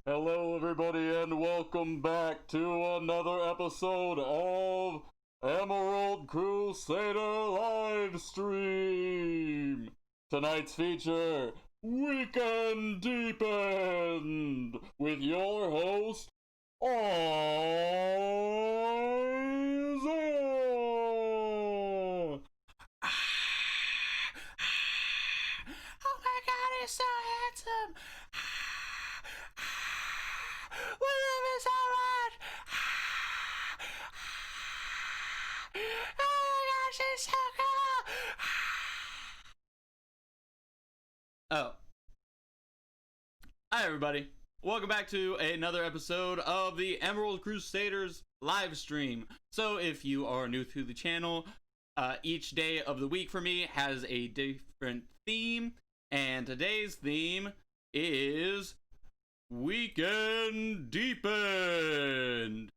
Hello, everybody, and welcome back to another episode of Emerald Crusader Livestream. Tonight's feature, Weekend Deepened, with your host, Isaiah. Oh my God, he's so handsome. We love him so much. Oh my gosh, he's so cool. Oh. Hi, everybody. Welcome back to another episode of the Emerald Crusaders live stream. So if you are new to the channel, each day of the week for me has a different theme, and today's theme is Weekend Deepened.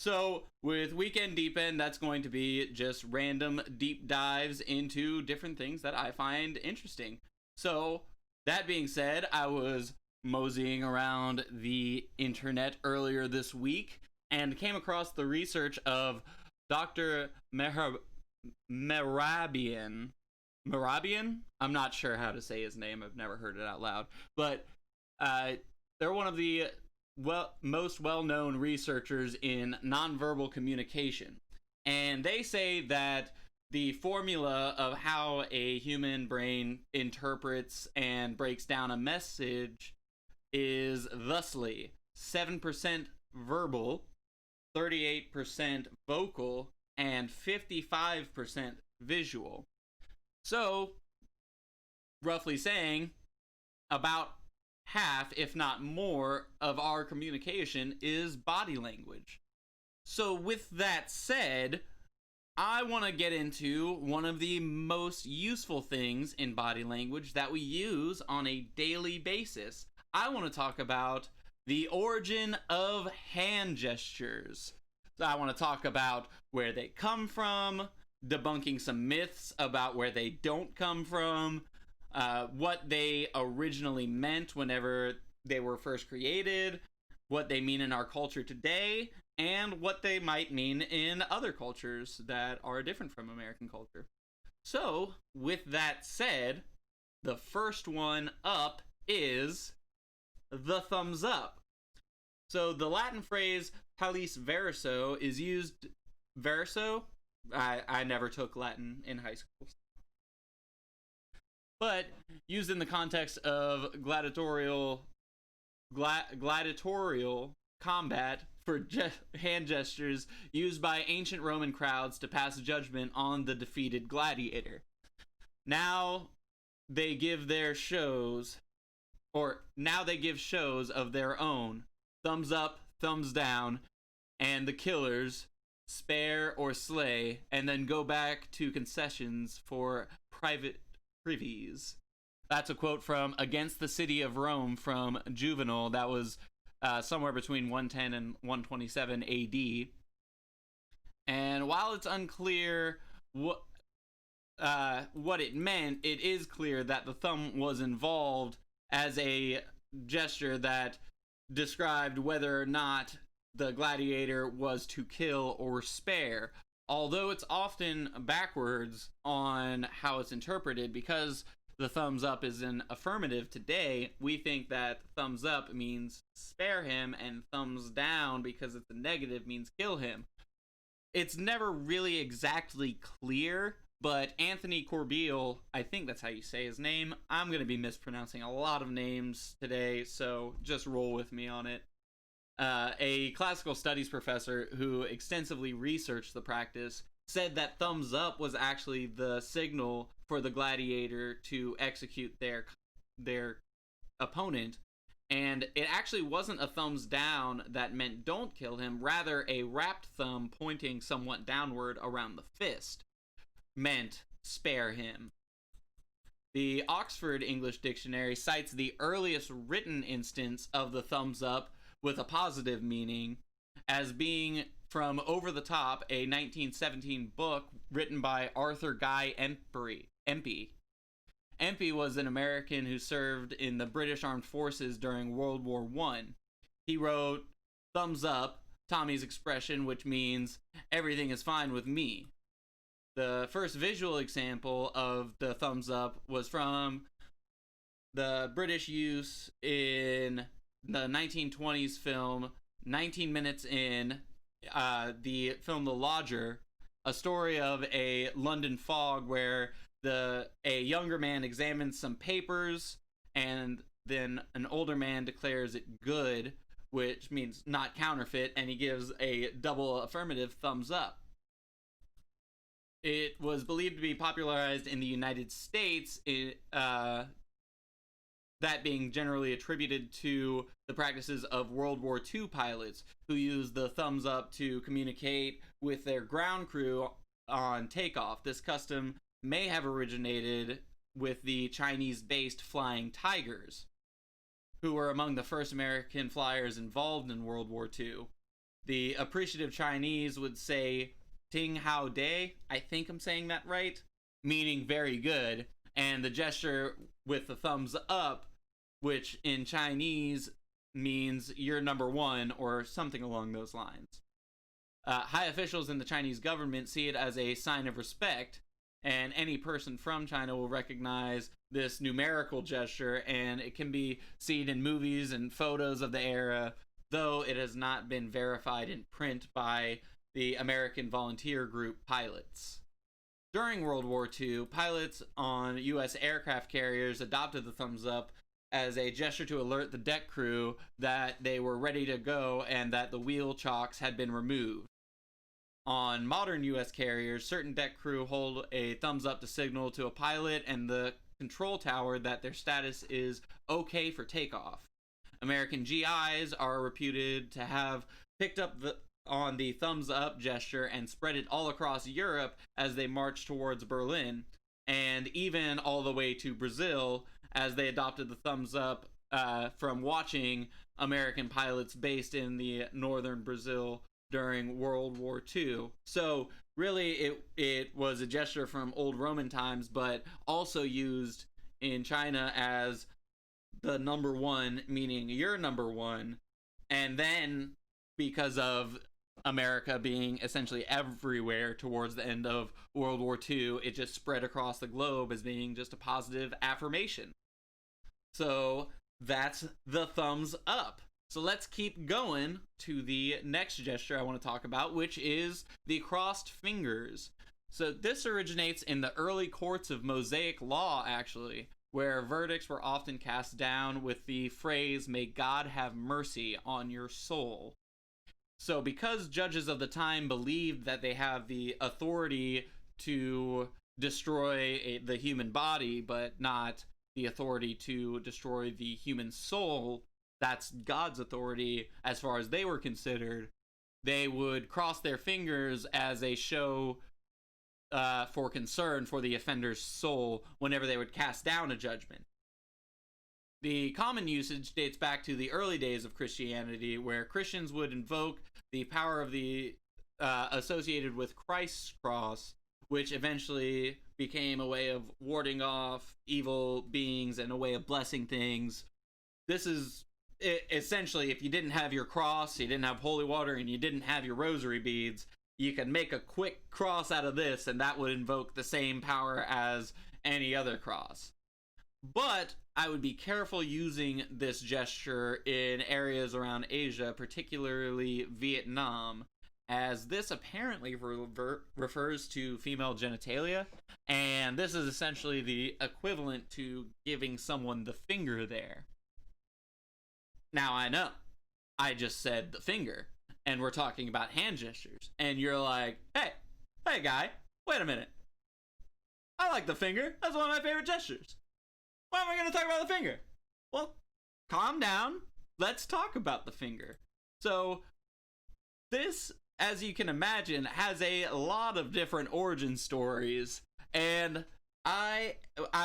So, with Weekend Deep End, that's going to be just random deep dives into different things that I find interesting. So, that being said, I was moseying around the internet earlier this week and came across the research of Dr. Merabian. Merabian? I'm not sure how to say his name. I've never heard it out loud. But they're one of the most well-known researchers in nonverbal communication. And they say that the formula of how a human brain interprets and breaks down a message is thusly 7% verbal, 38% vocal, and 55% visual. So, roughly saying, about half, if not more, of our communication is body language. So, with that said, I want to get into one of the most useful things in body language that we use on a daily basis. I want to talk about the origin of hand gestures. So I want to talk about where they come from, debunking some myths about where they don't come from, what they originally meant whenever they were first created, what they mean in our culture today, and what they might mean in other cultures that are different from American culture. So, with that said, the first one up is the thumbs up. So, the Latin phrase pallis verso is used... Verso? I never took Latin in high school. But used in the context of gladiatorial combat for hand gestures used by ancient Roman crowds to pass judgment on the defeated gladiator. Now they give shows of their own. Thumbs up, thumbs down, and the killers spare or slay, and then go back to concessions for private privies. That's a quote from Against the City of Rome from Juvenal. That was somewhere between 110 and 127 AD. And while it's unclear what it meant, it is clear that the thumb was involved as a gesture that described whether or not the gladiator was to kill or spare. Although it's often backwards on how it's interpreted, because the thumbs up is an affirmative today, we think that thumbs up means spare him, and thumbs down, because it's a negative, means kill him. It's never really exactly clear, but Anthony Corbeil, I think that's how you say his name. I'm going to be mispronouncing a lot of names today, so just roll with me on it. A classical studies professor who extensively researched the practice said that thumbs up was actually the signal for the gladiator to execute their opponent, and it actually wasn't a thumbs down that meant don't kill him, rather a wrapped thumb pointing somewhat downward around the fist meant spare him. The Oxford English Dictionary cites the earliest written instance of the thumbs up with a positive meaning as being from Over the Top, a 1917 book written by Arthur Guy Empey. Empey was an American who served in the British Armed Forces during World War I. He wrote, "Thumbs up," Tommy's expression, which means everything is fine with me. The first visual example of the thumbs up was from the British use in the 1920s film 19 Minutes In, the film The Lodger, a story of a London fog where a younger man examines some papers and then an older man declares it good, which means not counterfeit, and he gives a double affirmative thumbs up. It was believed to be popularized in the United States, that being generally attributed to the practices of World War II pilots who used the thumbs up to communicate with their ground crew on takeoff. This custom may have originated with the Chinese-based Flying Tigers, who were among the first American flyers involved in World War II. The appreciative Chinese would say Ting Hao Dai. I think I'm saying that right, meaning very good. And the gesture with the thumbs up, which in Chinese means you're number one or something along those lines. High officials in the Chinese government see it as a sign of respect, and any person from China will recognize this numerical gesture, and it can be seen in movies and photos of the era, though it has not been verified in print by the American volunteer group pilots. During World War II, pilots on U.S. aircraft carriers adopted the thumbs up as a gesture to alert the deck crew that they were ready to go and that the wheel chocks had been removed. On modern U.S. carriers, certain deck crew hold a thumbs up to signal to a pilot and the control tower that their status is okay for takeoff. American GIs are reputed to have picked up on the thumbs up gesture and spread it all across Europe as they marched towards Berlin, and even all the way to Brazil as they adopted the thumbs up from watching American pilots based in the northern Brazil during World War II. So really it was a gesture from old Roman times, but also used in China as the number one, meaning you're number one. And then because of America being essentially everywhere towards the end of World War II, it just spread across the globe as being just a positive affirmation. So that's the thumbs up. So let's keep going to the next gesture I want to talk about, which is the crossed fingers. So this originates in the early courts of Mosaic law, actually, where verdicts were often cast down with the phrase, "May God have mercy on your soul." So because judges of the time believed that they have the authority to destroy the human body, but not the authority to destroy the human soul, that's God's authority as far as they were considered, they would cross their fingers as a show for concern for the offender's soul whenever they would cast down a judgment. The common usage dates back to the early days of Christianity, where Christians would invoke the power of the associated with Christ's cross, which eventually became a way of warding off evil beings and a way of blessing things. This is essentially, if you didn't have your cross, you didn't have holy water, and you didn't have your rosary beads, you could make a quick cross out of this, and that would invoke the same power as any other cross. But I would be careful using this gesture in areas around Asia, particularly Vietnam, as this apparently refers to female genitalia, and this is essentially the equivalent to giving someone the finger there. Now I know, I just said the finger, and we're talking about hand gestures, and you're like, hey guy, wait a minute. I like the finger, that's one of my favorite gestures. Why am I going to talk about the finger? Well, calm down, let's talk about the finger. So, this, as you can imagine, has a lot of different origin stories, and I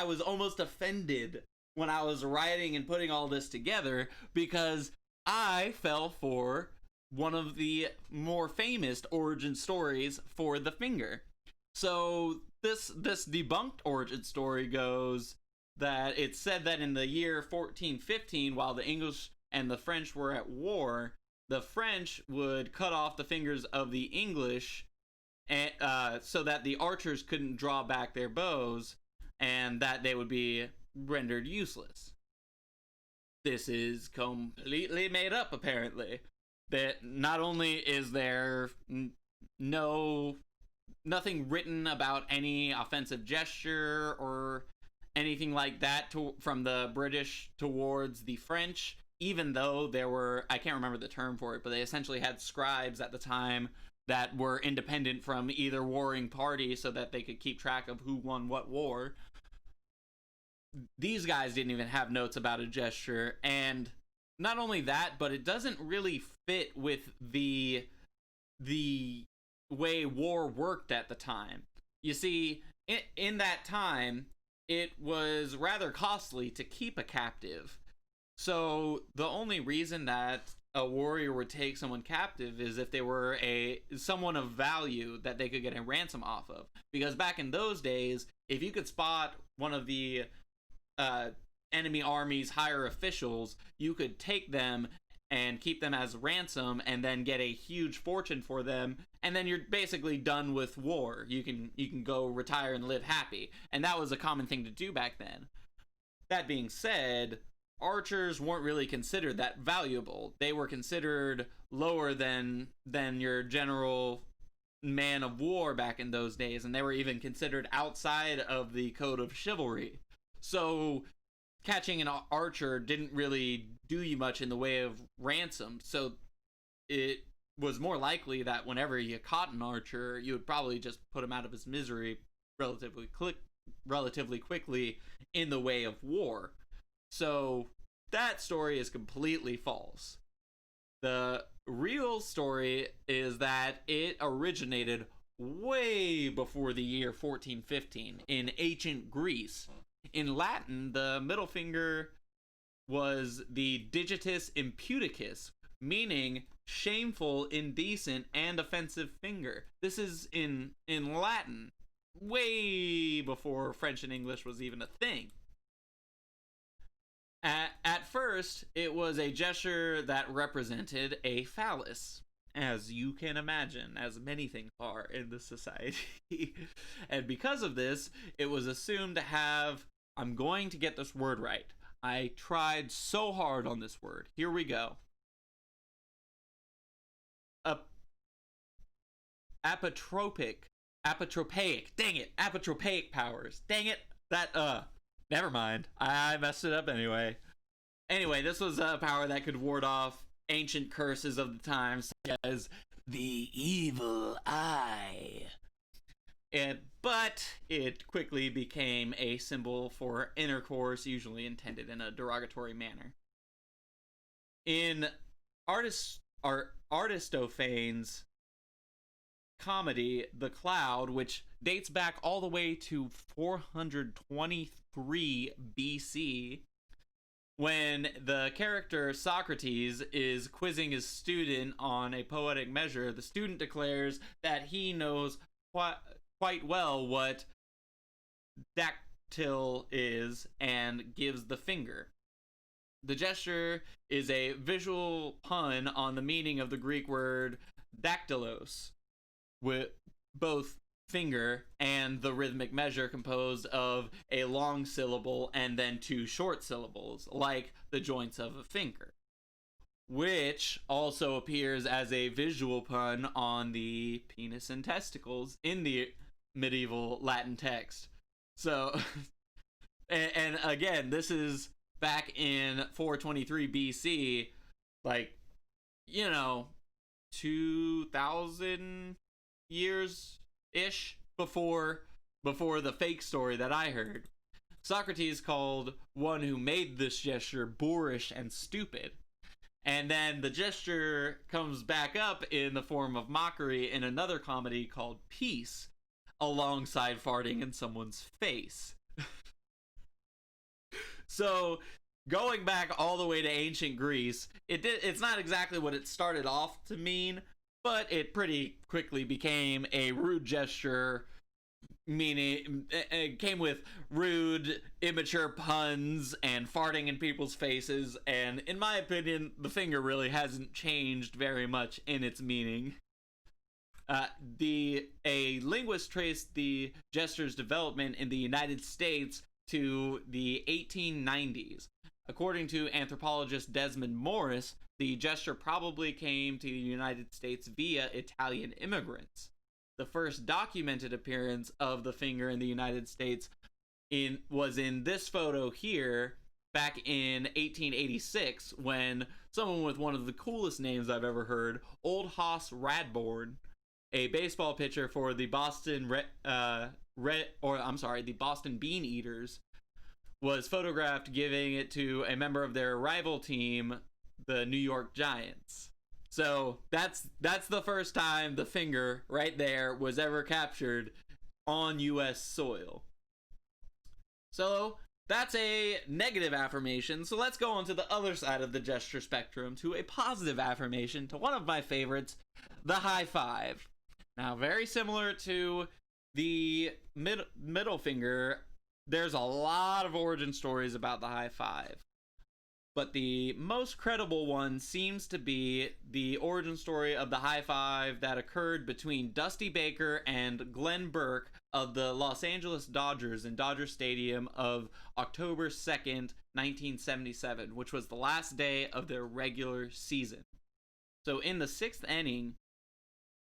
was almost offended when I was writing and putting all this together, because I fell for one of the more famous origin stories for the finger. So this debunked origin story goes that it's said that in the year 1415, while the English and the French were at war, the French would cut off the fingers of the English and, so that the archers couldn't draw back their bows, and that they would be rendered useless. This is completely made up, apparently. That not only is there nothing written about any offensive gesture or anything like that from the British towards the French, even though there were, I can't remember the term for it, but they essentially had scribes at the time that were independent from either warring party so that they could keep track of who won what war. These guys didn't even have notes about a gesture, and not only that, but it doesn't really fit with the way war worked at the time. You see, in that time, it was rather costly to keep a captive. So the only reason that a warrior would take someone captive is if they were someone of value that they could get a ransom off of. Because back in those days, if you could spot one of the enemy army's higher officials, you could take them and keep them as ransom and then get a huge fortune for them, and then you're basically done with war. You can go retire and live happy. And that was a common thing to do back then. That being said, archers weren't really considered that valuable. They were considered lower than your general man of war back in those days, and they were even considered outside of the code of chivalry. So catching an archer didn't really do you much in the way of ransom. So it was more likely that whenever you caught an archer, you would probably just put him out of his misery relatively quickly in the way of war. So that story is completely false. The real story is that it originated way before the year 1415 in ancient Greece. In Latin, the middle finger was the digitus imputicus, meaning shameful, indecent, and offensive finger. This is in Latin, way before French and English was even a thing. At first, it was a gesture that represented a phallus, as you can imagine, as many things are in this society. And because of this, it was assumed to have, I'm going to get this word right. I tried so hard on this word. Here we go. Apotropaic, dang it, apotropaic powers. Dang it, never mind. I messed it up anyway. Anyway, this was a power that could ward off ancient curses of the time, such as the evil eye. But it quickly became a symbol for intercourse, usually intended in a derogatory manner. In Aristophanes' comedy, The Cloud, which dates back all the way to 423 BC, when the character Socrates is quizzing his student on a poetic measure, the student declares that he knows quite well what dactyl is and gives the finger. The gesture is a visual pun on the meaning of the Greek word dactylos, with both finger and the rhythmic measure composed of a long syllable and then two short syllables, like the joints of a finger, which also appears as a visual pun on the penis and testicles in the medieval Latin text. So, and again, this is back in 423 BC, like, 2,000 years-ish before the fake story that I heard. Socrates called one who made this gesture boorish and stupid. And then the gesture comes back up in the form of mockery in another comedy called Peace, alongside farting in someone's face. So, going back all the way to ancient Greece, it's not exactly what it started off to mean, but it pretty quickly became a rude gesture, meaning it came with rude, immature puns and farting in people's faces, and in my opinion, the finger really hasn't changed very much in its meaning. A linguist traced the gesture's development in the United States to the 1890s. According to anthropologist Desmond Morris, the gesture probably came to the United States via Italian immigrants. The first documented appearance of the finger in the United States was in this photo here, back in 1886, when someone with one of the coolest names I've ever heard, Old Hoss Radbourne, a baseball pitcher for the Boston the Boston Bean Eaters, was photographed giving it to a member of their rival team, the New York Giants. So that's the first time the finger right there was ever captured on U.S. soil. So That's a negative affirmation, so let's go on to the other side of the gesture spectrum, to a positive affirmation, to one of my favorites, the high five. Now, very similar to the middle finger, there's a lot of origin stories about the high five. But the most credible one seems to be the origin story of the high five that occurred between Dusty Baker and Glenn Burke of the Los Angeles Dodgers in Dodger Stadium of October 2nd, 1977, which was the last day of their regular season. So in the 6th inning,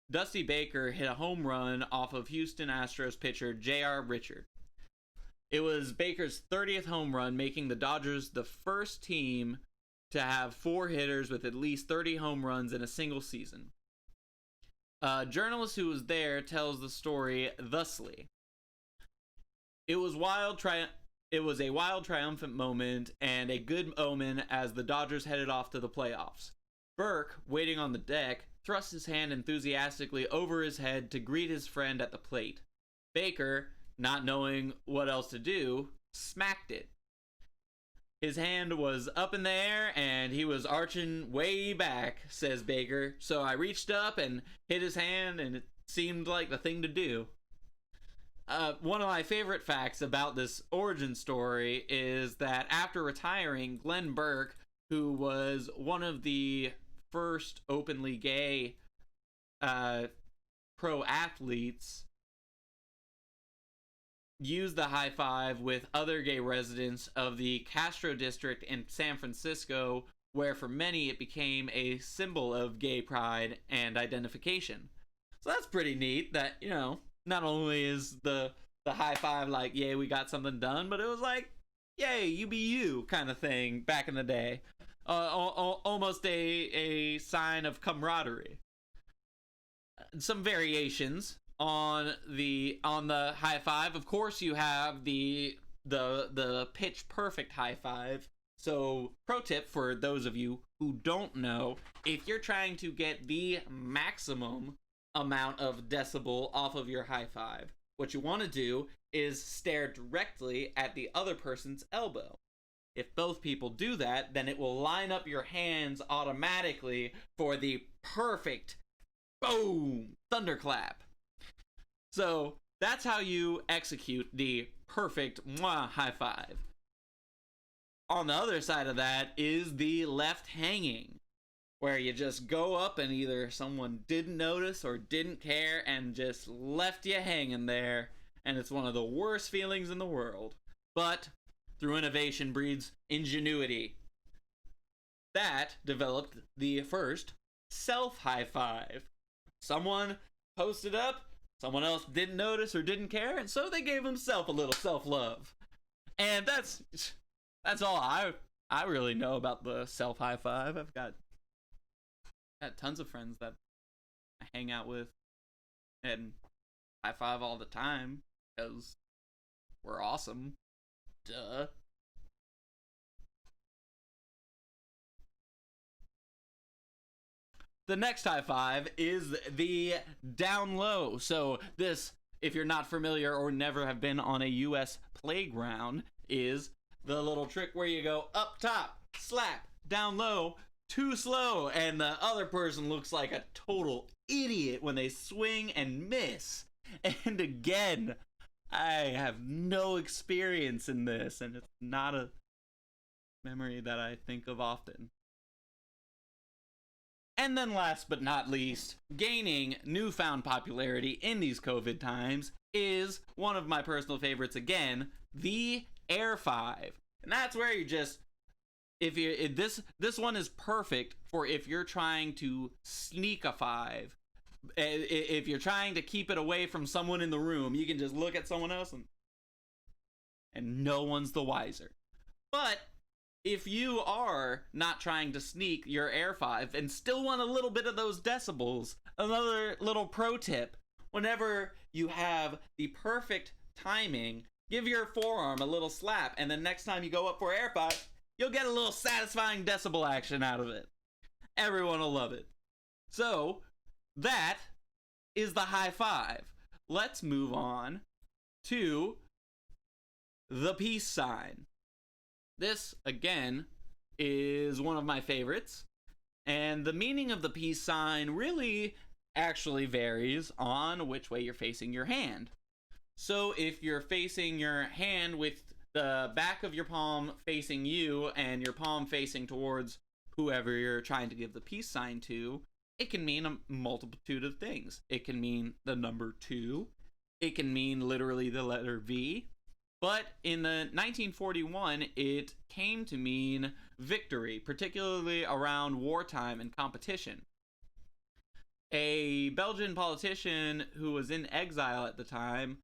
Dusty Baker hit a home run off of Houston Astros pitcher J.R. Richard. It was Baker's 30th home run, making the Dodgers the first team to have 4 hitters with at least 30 home runs in a single season. A journalist who was there tells the story thusly. It was a wild, triumphant moment and a good omen as the Dodgers headed off to the playoffs. Burke, waiting on the deck, thrust his hand enthusiastically over his head to greet his friend at the plate. Baker, not knowing what else to do, smacked it. His hand was up in the air and he was arching way back, says Baker, so I reached up and hit his hand and it seemed like the thing to do. One of my favorite facts about this origin story is that after retiring, Glenn Burke, who was one of the first openly gay pro athletes, used the high five with other gay residents of the Castro district in San Francisco, where for many it became a symbol of gay pride and identification. So that's pretty neat that, you know, not only is the high five like, yay, we got something done, but it was like, yay, you be you kind of thing back in the day. Almost a sign of camaraderie. Some variations on the high five. Of course, you have the pitch perfect high five. So, pro tip for those of you who don't know, if you're trying to get the maximum amount of decibel off of your high five, what you want to do is stare directly at the other person's elbow. If both people do that, then it will line up your hands automatically for the perfect boom thunderclap. So that's how you execute the perfect mwah high five. On the other side of that is the left hanging, where you just go up and either someone didn't notice or didn't care and just left you hanging there, and it's one of the worst feelings in the world. But through innovation breeds ingenuity. That developed the first self high five. Someone posted up, someone else didn't notice or didn't care, and so they gave himself a little self-love. And that's all I really know about the self high five. I've got tons of friends that I hang out with and high five all the time because we're awesome. Duh. The next high five is the down low. So this, if you're not familiar or never have been on a US playground, is the little trick where you go up top, slap, down low, too slow, and the other person looks like a total idiot when they swing and miss. And again, I have no experience in this, and it's not a memory that I think of often. And then last but not least, gaining newfound popularity in these COVID times is one of my personal favorites again, the air five. And that's where you just, this one is perfect for if you're trying to sneak a five. If you're trying to keep it away from someone in the room, you can just look at someone else and no one's the wiser. But if you are not trying to sneak your air five and still want a little bit of those decibels, another little pro tip, whenever you have the perfect timing, give your forearm a little slap, and then next time you go up for air five, you'll get a little satisfying decibel action out of it. Everyone will love it. So that is the high five. Let's move on to the peace sign. This, again, is one of my favorites. And the meaning of the peace sign really actually varies on which way you're facing your hand. So if you're facing your hand with the back of your palm facing you and your palm facing towards whoever you're trying to give the peace sign to, it can mean a multitude of things. It can mean the number 2. It can mean literally the letter V. But in the 1941, it came to mean victory, particularly around wartime and competition. A Belgian politician who was in exile at the time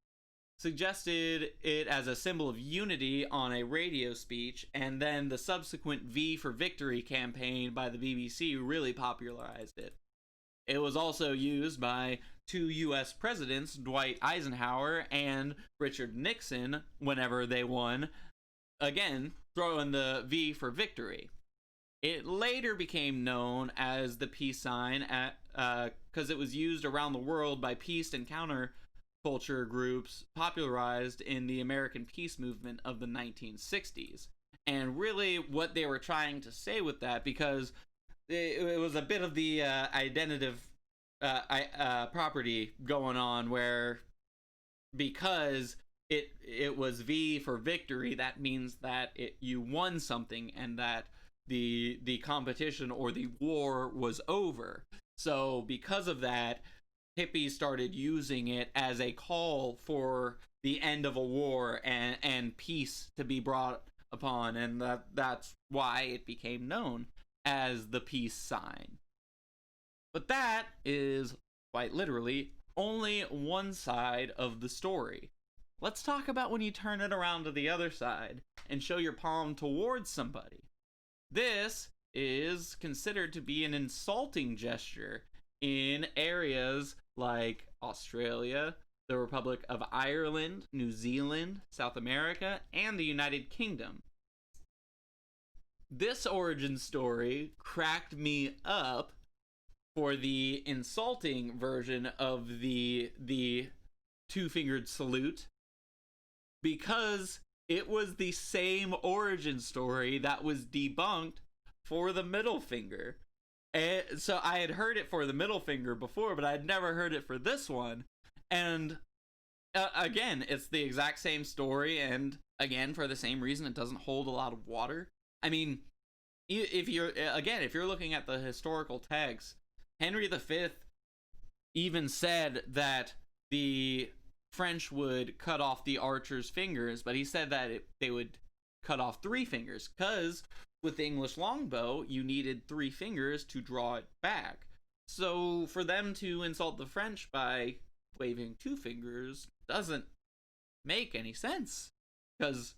suggested it as a symbol of unity on a radio speech, and then the subsequent V for Victory campaign by the BBC really popularized it. It was also used by 2 U.S. presidents, Dwight Eisenhower and Richard Nixon, whenever they won, again, throwing the V for Victory. It later became known as the peace sign because it was used around the world by peace and counterculture groups popularized in the American peace movement of the 1960s. And really what they were trying to say with that, because it was a bit of the identitive property going on, where because it was V for victory, that means that you won something and that the competition or the war was over. So because of that, hippies started using it as a call for the end of a war and peace to be brought upon, and that's why it became known as the peace sign. But that is, quite literally, only one side of the story. Let's talk about when you turn it around to the other side and show your palm towards somebody. This is considered to be an insulting gesture in areas like Australia, the Republic of Ireland, New Zealand, South America, and the United Kingdom. This origin story cracked me up for the insulting version of the two-fingered salute, because it was the same origin story that was debunked for the middle finger. And so I had heard it for the middle finger before, but I'd never heard it for this one. And again, it's the exact same story, and again, for the same reason, it doesn't hold a lot of water. I mean, if you're looking at the historical text, Henry V even said that the French would cut off the archer's fingers, but he said that they would cut off 3 fingers, because with the English longbow, you needed 3 fingers to draw it back. So for them to insult the French by waving 2 fingers doesn't make any sense, because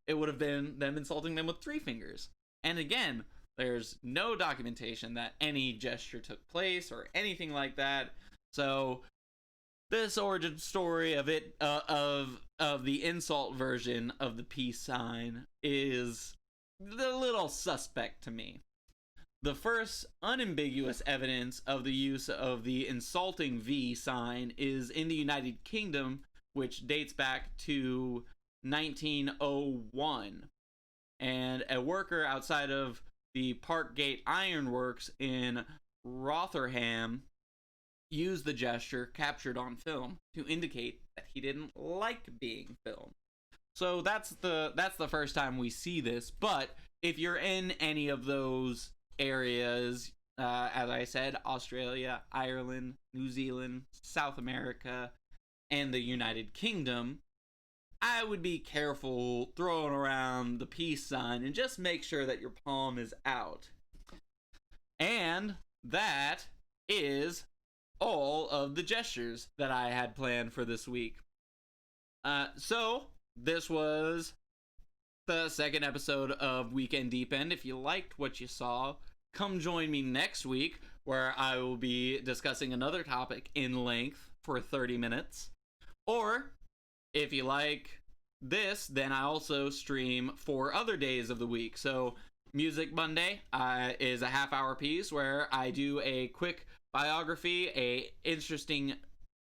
it would have been them insulting them with 3 fingers. And again, there's no documentation that any gesture took place or anything like that. So this origin story of it, of the insult version of the peace sign, is a little suspect to me. The first unambiguous evidence of the use of the insulting V sign is in the United Kingdom, which dates back to 1901. And a worker outside of the Parkgate Ironworks in Rotherham used the gesture captured on film to indicate that he didn't like being filmed. So that's the first time we see this. But if you're in any of those areas, as I said, Australia, Ireland, New Zealand, South America, and the United Kingdom, I would be careful throwing around the peace sign and just make sure that your palm is out. And that is all of the gestures that I had planned for this week. So this was the second episode of Weekend Deep End. If you liked what you saw, come join me next week, where I will be discussing another topic in length for 30 minutes. Or if you like this, then I also stream 4 other days of the week. So Music Monday is a half-hour piece where I do a quick biography, a interesting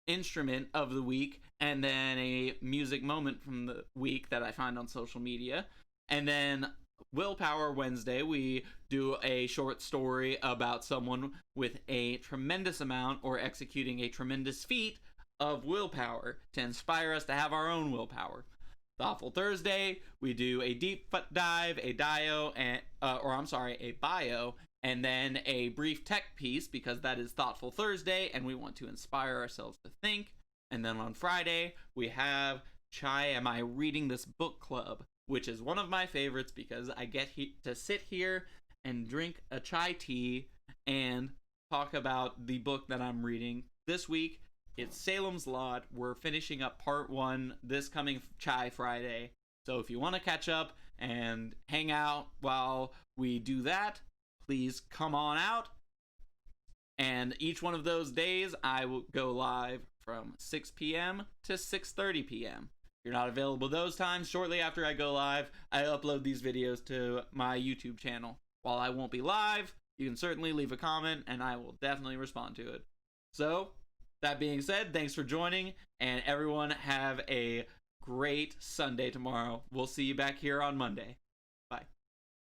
instrument of the week, and then a music moment from the week that I find on social media. And then Willpower Wednesday, we do a short story about someone with a tremendous amount or executing a tremendous feat of willpower to inspire us to have our own willpower. Thoughtful Thursday, we do a deep dive, a bio, and then a brief tech piece because that is Thoughtful Thursday and we want to inspire ourselves to think. And then on Friday, we have Chai Am I Reading This Book Club, which is one of my favorites because I get to sit here and drink a chai tea and talk about the book that I'm reading. This week, it's Salem's Lot. We're finishing up part 1 this coming Chai Friday. So if you want to catch up and hang out while we do that, please come on out. And each one of those days, I will go live from 6 p.m. to 6:30 p.m. If you're not available those times, shortly after I go live, I upload these videos to my YouTube channel. While I won't be live, you can certainly leave a comment, and I will definitely respond to it. So, that being said, thanks for joining, and everyone have a great Sunday tomorrow. We'll see you back here on Monday.